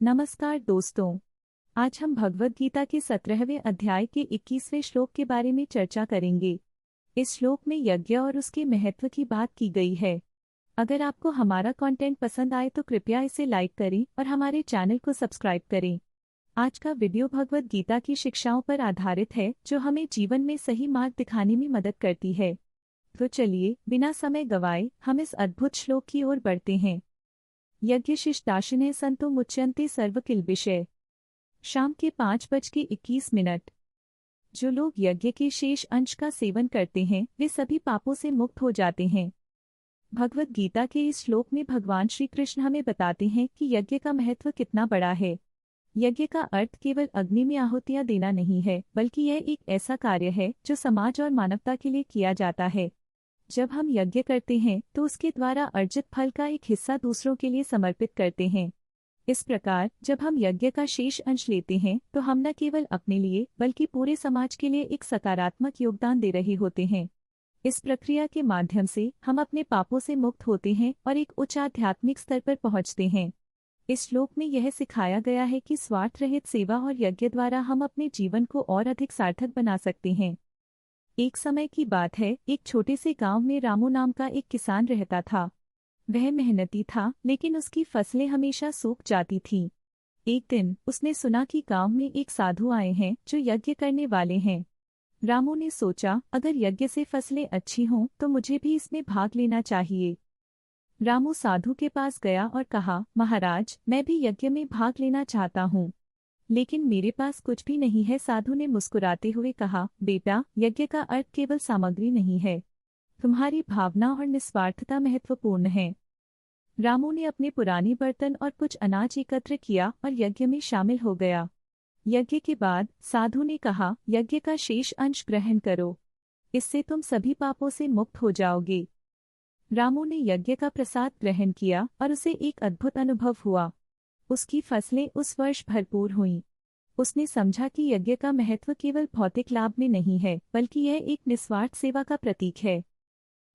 नमस्कार दोस्तों। आज हम भगवद गीता के 17वें अध्याय के 21वें श्लोक के बारे में चर्चा करेंगे। इस श्लोक में यज्ञ और उसके महत्व की बात की गई है। अगर आपको हमारा कंटेंट पसंद आए तो कृपया इसे लाइक करें और हमारे चैनल को सब्सक्राइब करें। आज का वीडियो भगवद गीता की शिक्षाओं पर आधारित है, जो हमें जीवन में सही मार्ग दिखाने में मदद करती है। तो चलिए बिना समय गवाए हम इस अद्भुत श्लोक की ओर बढ़ते हैं। यज्ञशिष्टाशिने संतो मुच्यन्ते सर्वकिल्बिषे। शाम के 5:21। जो लोग यज्ञ के शेष अंश का सेवन करते हैं वे सभी पापों से मुक्त हो जाते हैं। भगवद गीता के इस श्लोक में भगवान श्री कृष्ण हमें बताते हैं कि यज्ञ का महत्व कितना बड़ा है। यज्ञ का अर्थ केवल अग्नि में आहुतियां देना नहीं है, बल्कि यह एक ऐसा कार्य है जो समाज और मानवता के लिए किया जाता है। जब हम यज्ञ करते हैं तो उसके द्वारा अर्जित फल का एक हिस्सा दूसरों के लिए समर्पित करते हैं। इस प्रकार जब हम यज्ञ का शेष अंश लेते हैं तो हम न केवल अपने लिए बल्कि पूरे समाज के लिए एक सकारात्मक योगदान दे रहे होते हैं। इस प्रक्रिया के माध्यम से हम अपने पापों से मुक्त होते हैं और एक उच्च आध्यात्मिक स्तर पर पहुंचते हैं। इस श्लोक में यह सिखाया गया है कि स्वार्थ रहित सेवा और यज्ञ द्वारा हम अपने जीवन को और अधिक सार्थक बना सकते हैं। एक समय की बात है, एक छोटे से गांव में रामू नाम का एक किसान रहता था। वह मेहनती था, लेकिन उसकी फसलें हमेशा सूख जाती थीं। एक दिन उसने सुना कि गांव में एक साधु आए हैं जो यज्ञ करने वाले हैं। रामू ने सोचा, अगर यज्ञ से फसलें अच्छी हों तो मुझे भी इसमें भाग लेना चाहिए। रामू साधु के पास गया और कहा, महाराज, मैं भी यज्ञ में भाग लेना चाहता हूँ, लेकिन मेरे पास कुछ भी नहीं है। साधु ने मुस्कुराते हुए कहा, बेटा, यज्ञ का अर्थ केवल सामग्री नहीं है, तुम्हारी भावना और निस्वार्थता महत्वपूर्ण है। रामू ने अपने पुराने बर्तन और कुछ अनाज एकत्र किया और यज्ञ में शामिल हो गया। यज्ञ के बाद साधु ने कहा, यज्ञ का शेष अंश ग्रहण करो, इससे तुम सभी पापों से मुक्त हो जाओगे। रामू ने यज्ञ का प्रसाद ग्रहण किया और उसे एक अद्भुत अनुभव हुआ। उसकी फसलें उस वर्ष भरपूर हुईं। उसने समझा कि यज्ञ का महत्व केवल भौतिक लाभ में नहीं है, बल्कि यह एक निस्वार्थ सेवा का प्रतीक है।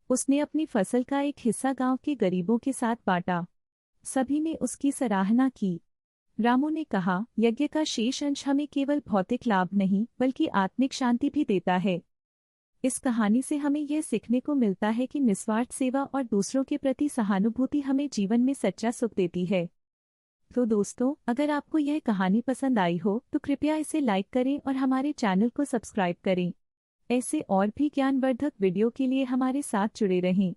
उसने अपनी फसल का एक हिस्सा गांव के गरीबों के साथ बांटा। सभी ने उसकी सराहना की। रामू ने कहा, यज्ञ का शेष अंश हमें केवल भौतिक लाभ नहीं बल्कि आत्मिक शांति भी देता है। इस कहानी से हमें यह सीखने को मिलता है कि निस्वार्थ सेवा और दूसरों के प्रति सहानुभूति हमें जीवन में सच्चा सुख देती है। तो दोस्तों, अगर आपको यह कहानी पसंद आई हो तो कृपया इसे लाइक करें और हमारे चैनल को सब्सक्राइब करें। ऐसे और भी ज्ञानवर्धक वीडियो के लिए हमारे साथ जुड़े रहें।